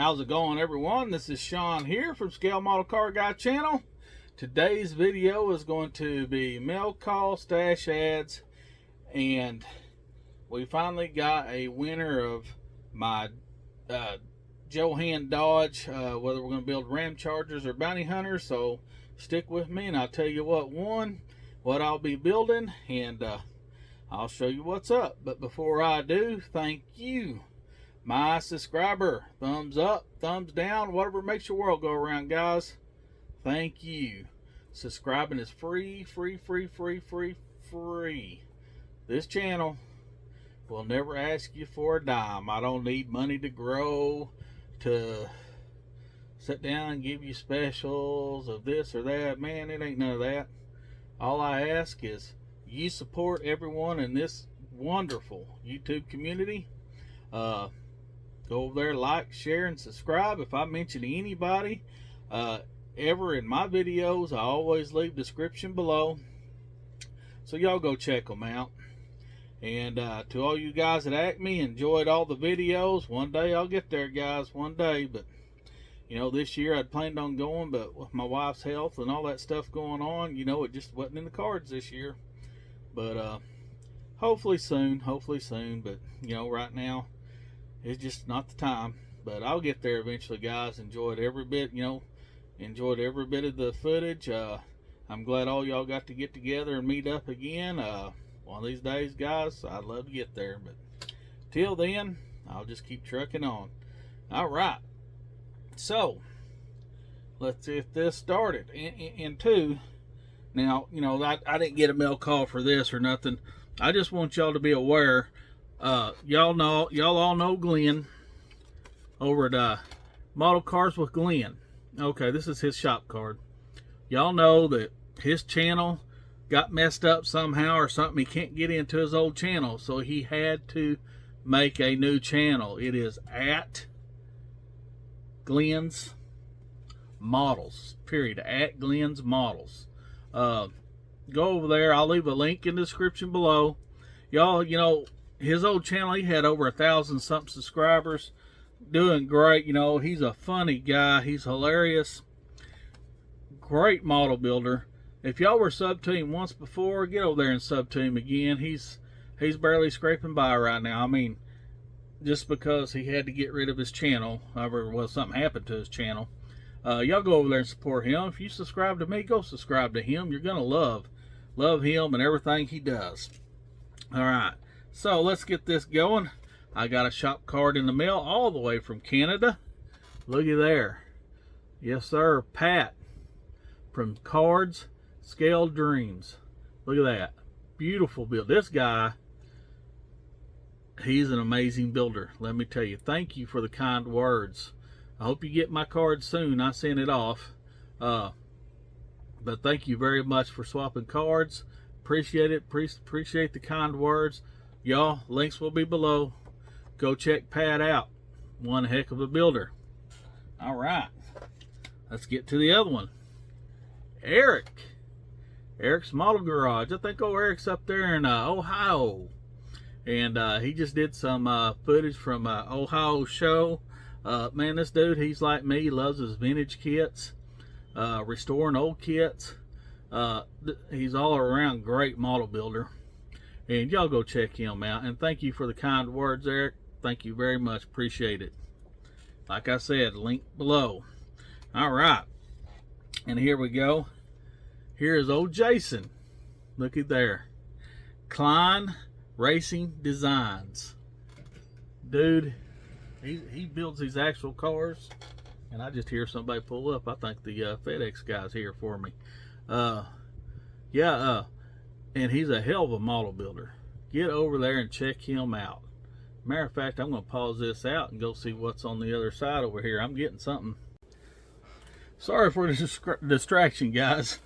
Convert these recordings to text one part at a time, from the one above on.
How's it going, everyone? This is Sean here from Scale Model Car Guy channel. Today's video is going to be mail call stash ads, and we finally got a winner of my Johan Dodge, whether we're going to build Ram Chargers or Bounty Hunters. So stick with me and I'll tell you what I'll be building, and I'll show you what's up. But before I do, thank you, my subscriber. Thumbs up, thumbs down, whatever makes your world go around, guys. Thank you. Subscribing is free. This channel will never ask you for a dime. I don't need money to grow, to sit down and give you specials of this or that. Man, it ain't none of that. All I ask is you support everyone in this wonderful YouTube community. Go over there, like, share, and subscribe. If I mention anybody ever in my videos, I always leave description below, so y'all go check them out. And to all you guys that Acme, enjoyed all the videos. One day I'll get there, guys, one day. But you know, this year I'd planned on going, but with my wife's health and all that stuff going on, you know, it just wasn't in the cards this year. But hopefully soon. But you know, right now it's just not the time. But I'll get there eventually, guys. Enjoyed every bit of the footage. I'm glad all y'all got to get together and meet up again. One of these days, guys, I'd love to get there. But till then, I'll just keep trucking on. All right. So let's get this started. And two, now, you know, I didn't get a mail call for this or nothing. I just want y'all to be aware. Y'all all know Glenn over at Model Cars with Glenn. Okay, this is his shop card. Y'all know that his channel got messed up somehow or something. He can't get into his old channel, so he had to make a new channel. It is at Glenn's Models, period. At Glenn's Models. Go over there. I'll leave a link in the description below. Y'all, you know, his old channel, he had over 1,000 something subscribers. Doing great. You know, he's a funny guy. He's hilarious. Great model builder. If y'all were sub to him once before, get over there and sub to him again. He's barely scraping by right now. I mean, just because he had to get rid of his channel, well, something happened to his channel. Y'all go over there and support him. If you subscribe to me, go subscribe to him. You're gonna love him and everything he does. All right, so let's get this going. I got a shop card in the mail all the way from Canada. Looky there. Yes, sir. Pat from Cards Scale Dreams. Look at that. Beautiful build. This guy, he's an amazing builder. Let me tell you. Thank you for the kind words. I hope you get my card soon. I sent it off. But thank you very much for swapping cards. Appreciate it. Appreciate the kind words. Y'all, links will be below. Go check Pat out. One heck of a builder. All right. Let's get to the other one. Eric's Model Garage. I think Eric's up there in Ohio. And he just did some footage from Ohio show. Man, this dude, he's like me. He loves his vintage kits. Restoring old kits. He's all around great model builder. And y'all go check him out. And thank you for the kind words, Eric. Thank you very much. Appreciate it. Like I said, link below. All right. And here we go. Here is old Jason. Looky there. Klein Racing Designs. Dude, he builds these actual cars. And I just hear somebody pull up. I think the FedEx guy's here for me. And he's a hell of a model builder. Get over there and check him out. Matter of fact, I'm going to pause this out and go see what's on the other side over here. I'm getting something. Sorry for the distraction, guys.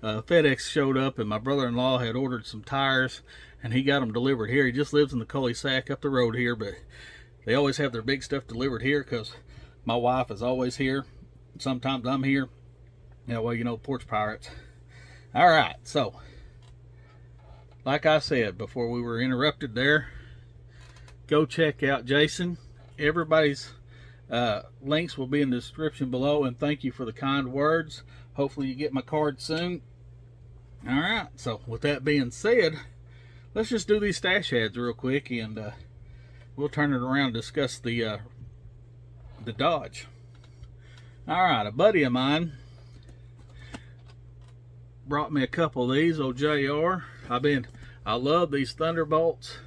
FedEx showed up, and my brother-in-law had ordered some tires, and he got them delivered here. He just lives in the cul-de-sac up the road here, but they always have their big stuff delivered here because my wife is always here. Sometimes I'm here. Yeah, well, you know, porch pirates. All right, so like I said before we were interrupted there, go check out Jason. Everybody's Links will be in the description below, and thank you for the kind words. Hopefully you get my card soon. All right, so with that being said, let's just do these stash ads real quick, and we'll turn it around and discuss the Dodge. All right, a buddy of mine brought me a couple of these, old JR. I love these Thunderbolts.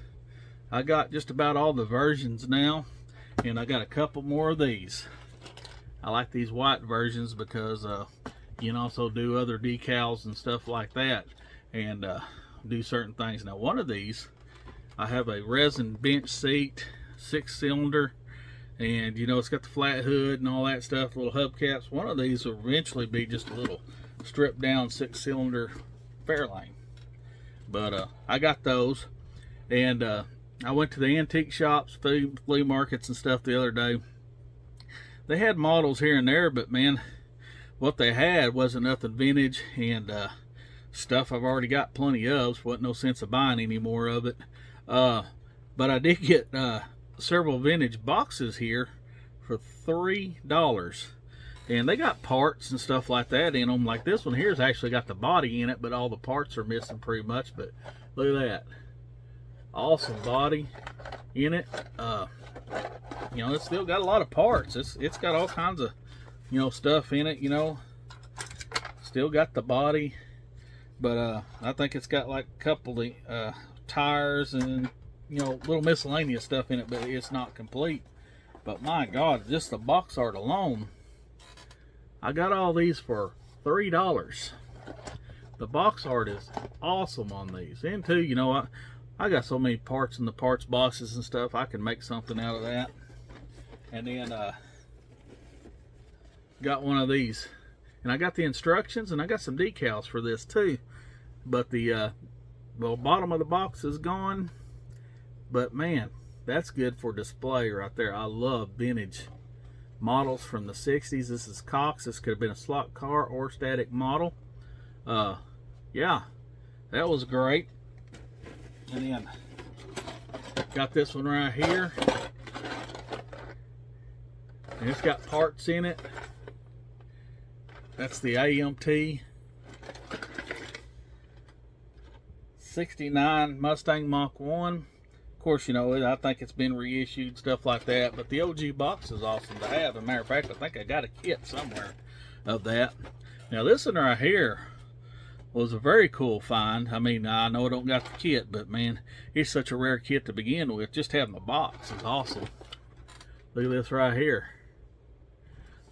I got just about all the versions now, and I got a couple more of these. I like these white versions because you can also do other decals and stuff like that, and do certain things. Now, one of these, I have a resin bench seat, 6-cylinder, and you know, it's got the flat hood and all that stuff, little hubcaps. One of these will eventually be just a little stripped down 6-cylinder Fairlane. But I got those, and I went to the antique shops, flea markets and stuff the other day. They had models here and there, but man, what they had wasn't nothing vintage, and stuff I've already got plenty of, so wasn't no sense of buying any more of it. But I did get several vintage boxes here for $3. And they got parts and stuff like that in them. Like this one here's actually got the body in it, but all the parts are missing pretty much. But look at that. Awesome body in it. You know, it's still got a lot of parts. It's got all kinds of, you know, stuff in it, you know. Still got the body. But I think it's got like a couple of tires and, you know, little miscellaneous stuff in it, but it's not complete. But my God, just the box art alone, I got all these for $3. The box art is awesome on these. And too, you know, I got so many parts in the parts boxes and stuff, I can make something out of that. And then got one of these. And I got the instructions, and I got some decals for this too. But the bottom of the box is gone. But man, that's good for display right there. I love vintage models from the 60s. This is Cox. This could have been a slot car or static model. Yeah, that was great. And then got this one right here, and it's got parts in it. That's the AMT 69 Mustang Mach 1. Of course, you know, I think it's been reissued, stuff like that, but the OG box is awesome to have. As a matter of fact, I think I got a kit somewhere of that. Now, this one right here was a very cool find. I mean, I know I don't got the kit, but man, it's such a rare kit to begin with. Just having the box is awesome. Look at this right here.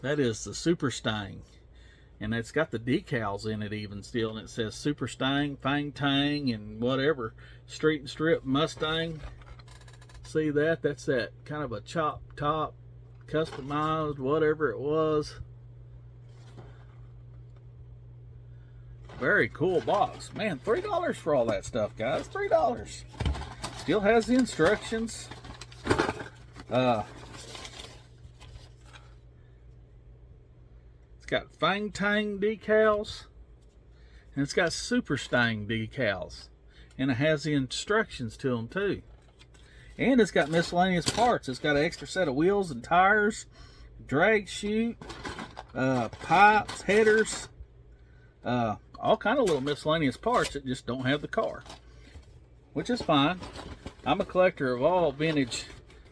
That is the Super Stang. And it's got the decals in it even still, and it says Super Stang, Fang Tang, and whatever. Street and Strip Mustang. See that? That's that kind of a chop top, customized, whatever it was. Very cool box. Man, $3 for all that stuff, guys. $3. Still has the instructions. It's got Fang Tang decals, and it's got Super Stang decals, and it has the instructions to them too. And it's got miscellaneous parts. It's got an extra set of wheels and tires, drag chute, pipes, headers, all kind of little miscellaneous parts that just don't have the car, which is fine. I'm a collector of all vintage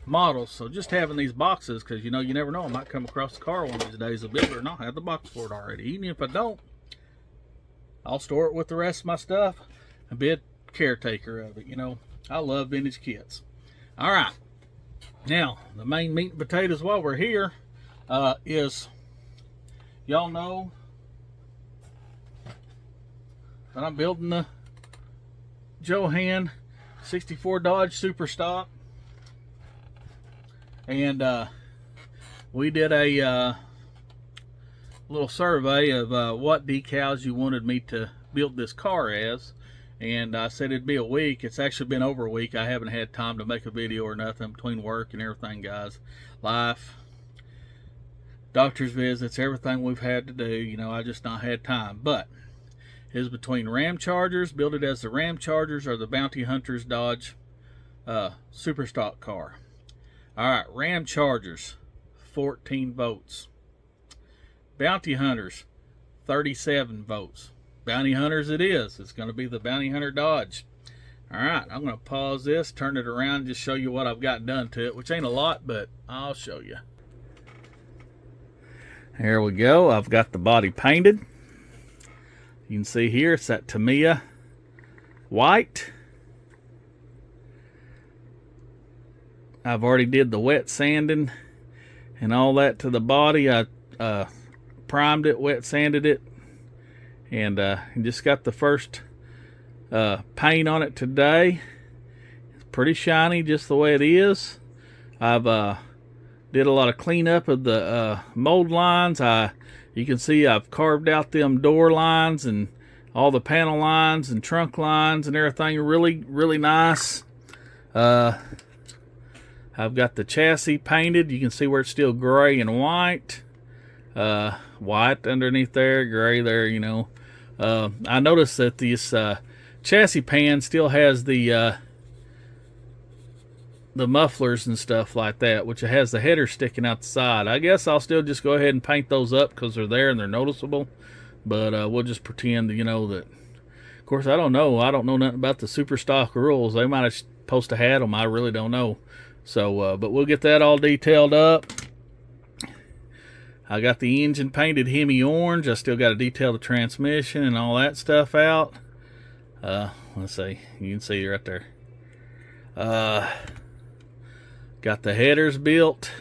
models, so just having these boxes, because you know, you never know, I might come across a car one of these days, a builder, and I'll have the box for it already. Even if I don't, I'll store it with the rest of my stuff and be a caretaker of it. You know, I love vintage kits. All right, now the main meat and potatoes while we're here is, y'all know that I'm building the Johan 64 Dodge Super Stock, and we did a little survey of what decals you wanted me to build this car as, and I said it'd be a week. It's actually been over a week. I haven't had time to make a video or nothing between work and everything, guys. Life, doctor's visits, everything we've had to do, you know, I just not had time. But it was between Ram Chargers, build it as the Ram Chargers or the Bounty Hunters Dodge Super Stock car. All right, Ram Chargers, 14 votes. Bounty Hunters, 37 votes. Bounty Hunters it is. It's going to be the Bounty Hunter Dodge. All right, I'm going to pause this, turn it around, and just show you what I've got done to it, which ain't a lot, but I'll show you. Here we go. I've got the body painted. You can see here it's that Tamiya white. I've already did the wet sanding and all that to the body. I primed it, wet sanded it, and just got the first paint on it today. It's pretty shiny just the way it is. I've did a lot of cleanup of the mold lines. You can see I've carved out them door lines and all the panel lines and trunk lines and everything. Really nice. I've got the chassis painted. You can see where it's still gray and white. White underneath there, gray there, you know. I noticed that this chassis pan still has the mufflers and stuff like that, which it has the header sticking out the side. I guess I'll still just go ahead and paint those up because they're there and they're noticeable. But we'll just pretend, you know, that. Of course, I don't know nothing about the super stock rules. They might have supposed to have them. I really don't know. So, but we'll get that all detailed up. I got the engine painted Hemi orange. I still got to detail the transmission and all that stuff out. Let's see. You can see right there. Got the headers built.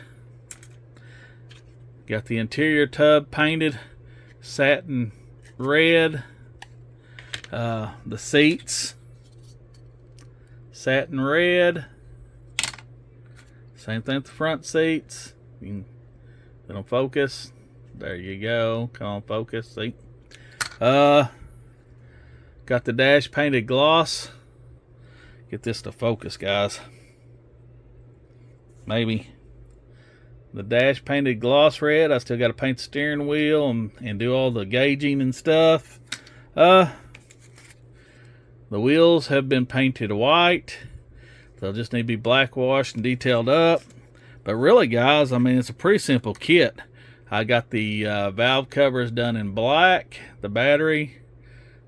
Got the interior tub painted satin red. The seats satin red. Same thing with the front seats. You can let them focus. There you go. Come on, focus. See? Got the dash painted gloss. Get this to focus, guys. Maybe. The dash painted gloss red. I still got to paint the steering wheel and do all the gauging and stuff. The wheels have been painted white. They'll just need to be black washed and detailed up. But really, guys, I mean, it's a pretty simple kit. I got the valve covers done in black, the battery,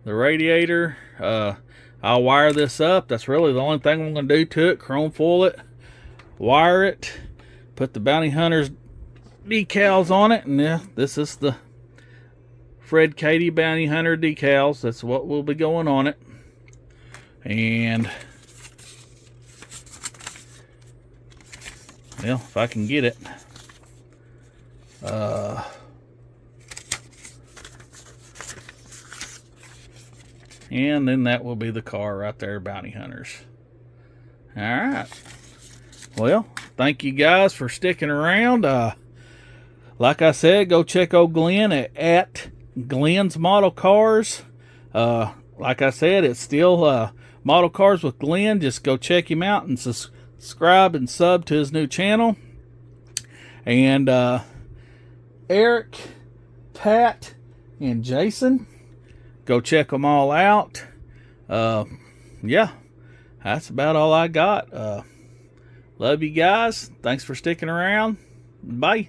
the radiator. I'll wire this up. That's really the only thing I'm going to do to it. Chrome foil it, wire it, put the Bounty Hunters decals on it. And yeah, this is the Fred Katie Bounty Hunter decals. That's what will be going on it. And well, if I can get it. And then that will be the car right there, Bounty Hunters. Alright. Well, thank you guys for sticking around. Like I said, go check old Glenn at Glenn's Model Cars. Like I said, it's still Model Cars with Glenn. Just go check him out and subscribe and sub to his new channel. And Eric, Pat, and Jason, go check them all out. Yeah, that's about all I got. Love you guys. Thanks for sticking around. Bye.